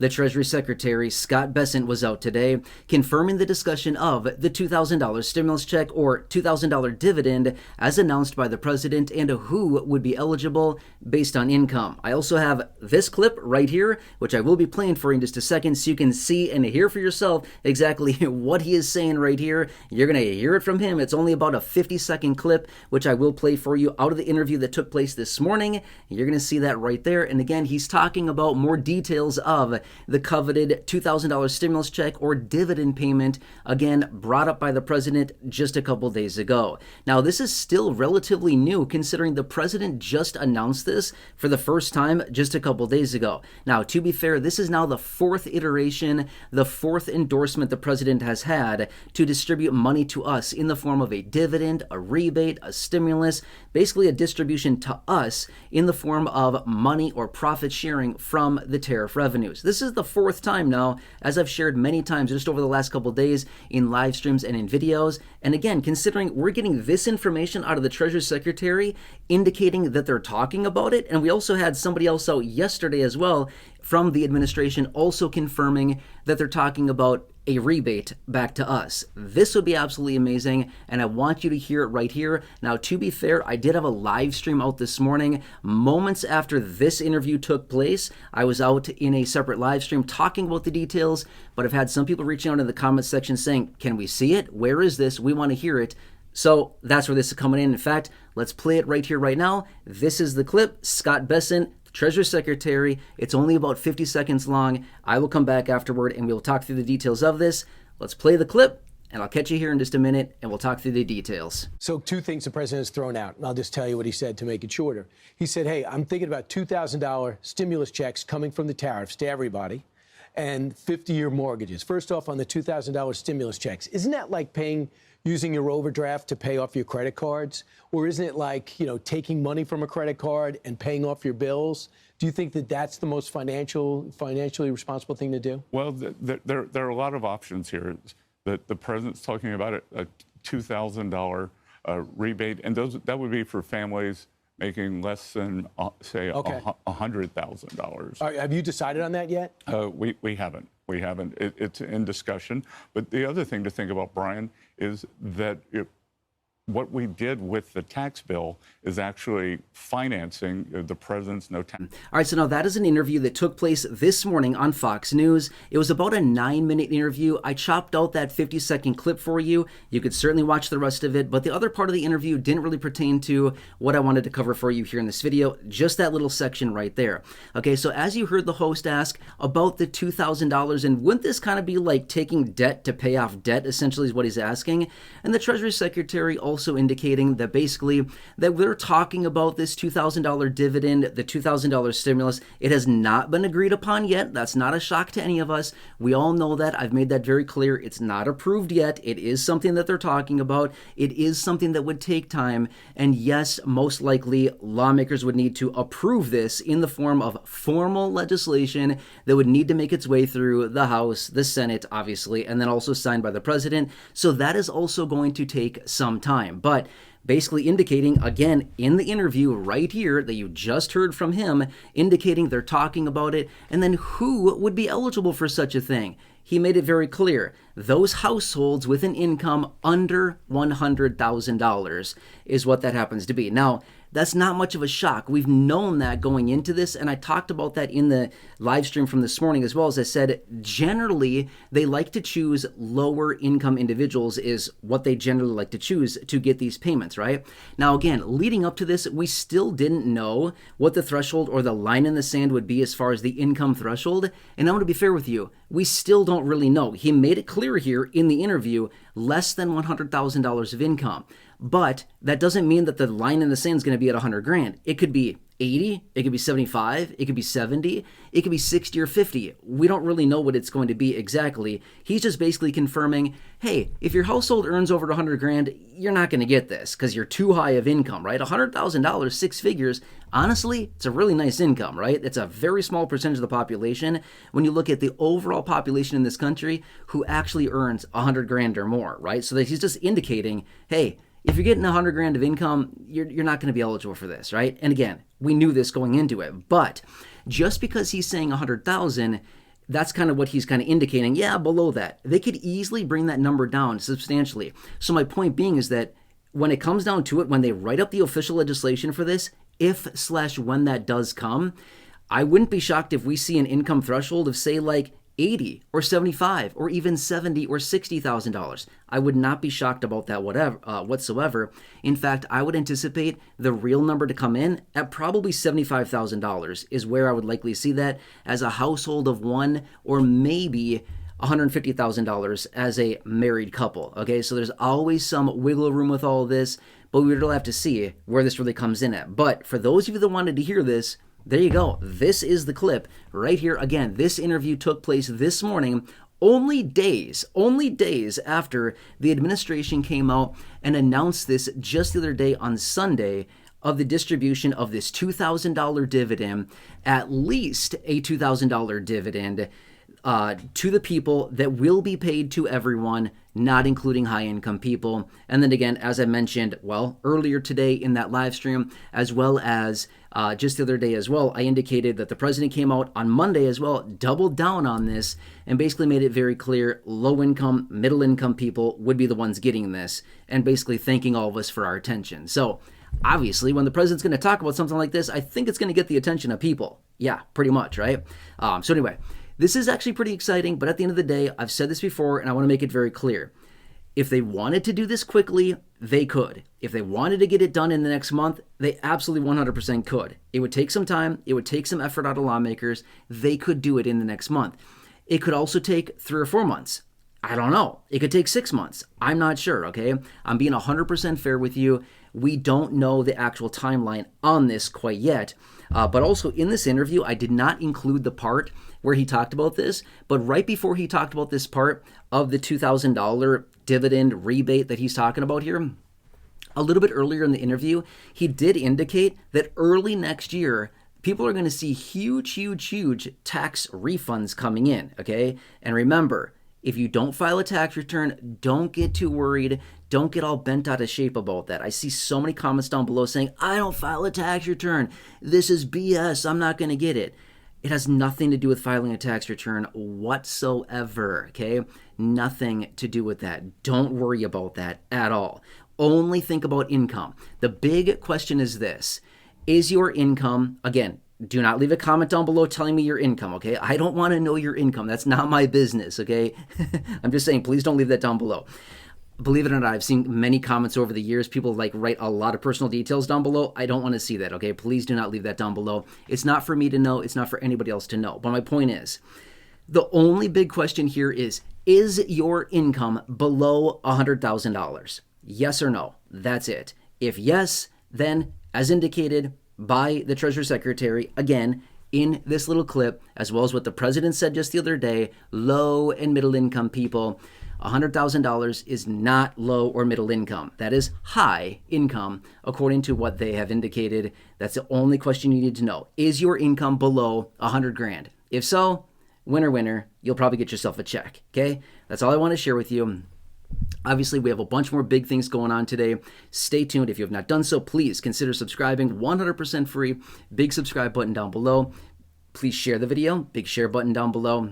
The Treasury Secretary, Scott Bessent, was out today confirming the discussion of the $2,000 stimulus check or $2,000 dividend as announced by the president and who would be eligible based on income. I also have this clip right here, which I will be playing for you in just a second so you can see and hear for yourself exactly what he is saying right here. You're going to hear it from him. It's only about a 50-second clip, which I will play for you out of the interview that took place this morning. You're going to see that right there. And again, he's talking about more details of the coveted $2,000 stimulus check or dividend payment, again, brought up by the president just a couple days ago. Now, this is still relatively new considering the president just announced this for the first time just a couple days ago. Now, to be fair, this is now the fourth iteration, the fourth endorsement the president has had to distribute money to us in the form of a dividend, a rebate, a stimulus, basically a distribution to us in the form of money or profit sharing from the tariff revenues. This is the fourth time now, as I've shared many times just over the last couple of days in live streams and in videos. And again, considering we're getting this information out of the Treasury Secretary indicating that they're talking about it, and we also had somebody else out yesterday as well from the administration also confirming that they're talking about a rebate back to us. This would be absolutely amazing, and I want you to hear it right here. Now, to be fair, I did have a live stream out this morning. Moments after this interview took place, I was out in a separate live stream talking about the details, but I've had some people reaching out in the comments section saying, can we see it? Where is this? We want to hear it. So that's where this is coming in. In fact, let's play it right here, right now. This is the clip. Scott Bessent, Treasury Secretary. It's only about 50 seconds long. I will come back afterward and we'll talk through the details of this. Let's play the clip and I'll catch you here in just a minute and we'll talk through the details. So two things the president has thrown out, and I'll just tell you what he said to make it shorter. He said, hey, I'm thinking about $2,000 stimulus checks coming from the tariffs to everybody and 50-year mortgages. First off, on the $2,000 stimulus checks, isn't that like using your overdraft to pay off your credit cards? Or isn't it like, taking money from a credit card and paying off your bills? Do you think that that's the most financially responsible thing to do? Well, there are a lot of options here. The president's talking about a $2,000 rebate, and that would be for families making less than, say, $100,000. Have you decided on that yet? We haven't. We haven't. It's in discussion. But the other thing to think about, Brian, is that what we did with the tax bill is actually financing the president's no tax. All right, so now that is an interview that took place this morning on Fox News. It was about a 9-minute interview. I chopped out that 50-second clip for you. You could certainly watch the rest of it, but the other part of the interview didn't really pertain to what I wanted to cover for you here in this video, just that little section right there. Okay, so as you heard the host ask about the $2,000, and wouldn't this kind of be like taking debt to pay off debt, essentially is what he's asking? And the Treasury Secretary also indicating that basically that we're talking about this $2,000 dividend, the $2,000 stimulus. It has not been agreed upon yet. That's not a shock to any of us. We all know that. I've made that very clear. It's not approved yet. It is something that they're talking about. It is something that would take time. And yes, most likely lawmakers would need to approve this in the form of formal legislation that would need to make its way through the House, the Senate, obviously, and then also signed by the president. So that is also going to take some time. But basically indicating, again, in the interview right here that you just heard from him, indicating they're talking about it, and then who would be eligible for such a thing. He made it very clear. Those households with an income under $100,000 is what that happens to be. Now, that's not much of a shock. We've known that going into this, and I talked about that in the live stream from this morning as well. As I said, generally, they like to choose lower income individuals is what they generally like to choose to get these payments, right? Now, again, leading up to this, we still didn't know what the threshold or the line in the sand would be as far as the income threshold, and I'm going to be fair with you. We still don't really know. He made it clear here in the interview, less than $100,000 of income. But that doesn't mean that the line in the sand is going to be at 100 grand. It could be 80, it could be 75, it could be 70, it could be 60 or 50. We don't really know what it's going to be exactly. He's just basically confirming, hey, if your household earns over 100 grand, you're not going to get this because you're too high of income, right? $100,000, 6 figures, honestly, it's a really nice income, right? It's a very small percentage of the population when you look at the overall population in this country who actually earns 100 grand or more, right? So that he's just indicating, hey, if you're getting 100 grand of income, you're not going to be eligible for this, right? And again, we knew this going into it, but just because he's saying 100,000, that's kind of what he's kind of indicating. Yeah, below that. They could easily bring that number down substantially. So my point being is that when it comes down to it, when they write up the official legislation for this, if/when that does come, I wouldn't be shocked if we see an income threshold of, say, like 80 or 75 or even 70 or $60,000. I would not be shocked about that whatsoever. In fact, I would anticipate the real number to come in at probably $75,000 is where I would likely see that as a household of one, or maybe $150,000 as a married couple. Okay, so there's always some wiggle room with all of this, but we will have to see where this really comes in at. But for those of you that wanted to hear this, there you go. This is the clip right here. Again, this interview took place this morning, only days after the administration came out and announced this just the other day on Sunday, of the distribution of this $2,000 dividend, at least a $2,000 dividend to the people that will be paid to everyone, not including high-income people. And then again, as I mentioned, well, earlier today in that live stream, as well as just the other day as well, I indicated that the president came out on Monday as well, doubled down on this, and basically made it very clear low-income, middle-income people would be the ones getting this, and basically thanking all of us for our attention. So obviously, when the president's going to talk about something like this, I think it's going to get the attention of people. Yeah, pretty much, right? So anyway, this is actually pretty exciting, but at the end of the day, I've said this before, and I want to make it very clear. If they wanted to do this quickly, they could. If they wanted to get it done in the next month, they absolutely 100% could. It would take some time. It would take some effort out of lawmakers. They could do it in the next month. It could also take 3 or 4 months. I don't know. It could take 6 months. I'm not sure, okay? I'm being 100% fair with you. We don't know the actual timeline on this quite yet. But also in this interview, I did not include the part where he talked about this, but right before he talked about this part of the $2,000 dividend rebate that he's talking about here, a little bit earlier in the interview, he did indicate that early next year, people are going to see huge tax refunds coming in, okay? And remember, if you don't file a tax return, don't get too worried. Don't get all bent out of shape about that. I see so many comments down below saying, I don't file a tax return. This is BS. I'm not going to get it. It has nothing to do with filing a tax return whatsoever, okay? Nothing to do with that. Don't worry about that at all. Only think about income. The big question is this. Is your income, again, do not leave a comment down below telling me your income, okay? I don't want to know your income. That's not my business, okay? I'm just saying, please don't leave that down below. Believe it or not, I've seen many comments over the years. People write a lot of personal details down below. I don't want to see that, okay? Please do not leave that down below. It's not for me to know. It's not for anybody else to know. But my point is, the only big question here is your income below $100,000? Yes or no? That's it. If yes, then as indicated by the Treasury Secretary, again, in this little clip, as well as what the president said just the other day, low and middle income people, $100,000 is not low or middle income. That is high income, according to what they have indicated. That's the only question you need to know. Is your income below 100 grand? If so, winner, you'll probably get yourself a check, okay? That's all I want to share with you. Obviously, we have a bunch more big things going on today. Stay tuned. If you have not done so, please consider subscribing. 100% free. Big subscribe button down below. Please share the video. Big share button down below.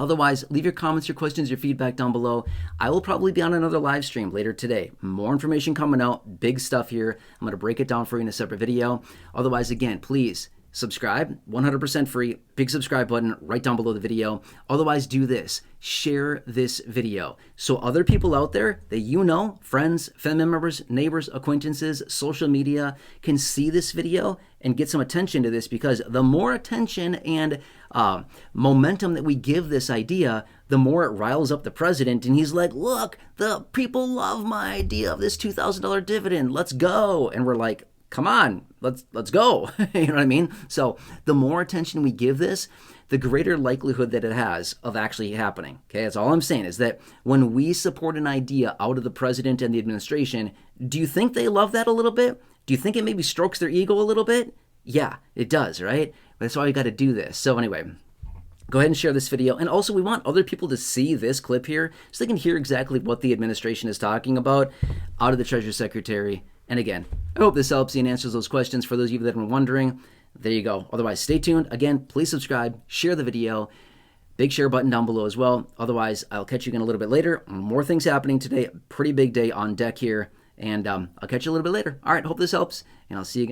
Otherwise, leave your comments, your questions, your feedback down below. I will probably be on another live stream later today. More information coming out. Big stuff here. I'm going to break it down for you in a separate video. Otherwise, again, please subscribe. 100% free. Big subscribe button right down below the video. Otherwise, do this. Share this video so other people out there that you know, friends, family members, neighbors, acquaintances, social media, can see this video and get some attention to this, because the more attention and momentum that we give this idea, the more it riles up the president, and he's like, look, the people love my idea of this $2,000 dividend. Let's go. And we're like, come on, let's go. You know what I mean? So the more attention we give this, the greater likelihood that it has of actually happening. Okay, that's all I'm saying, is that when we support an idea out of the president and the administration, do you think they love that a little bit? Do you think it maybe strokes their ego a little bit? Yeah, it does, right? That's why we got to do this. So anyway, go ahead and share this video. And also, we want other people to see this clip here so they can hear exactly what the administration is talking about out of the Treasury Secretary. And again, I hope this helps you and answers those questions for those of you that have been wondering. There you go. Otherwise, stay tuned. Again, please subscribe, share the video. Big share button down below as well. Otherwise, I'll catch you again a little bit later. More things happening today. Pretty big day on deck here. And I'll catch you a little bit later. All right, hope this helps, and I'll see you again.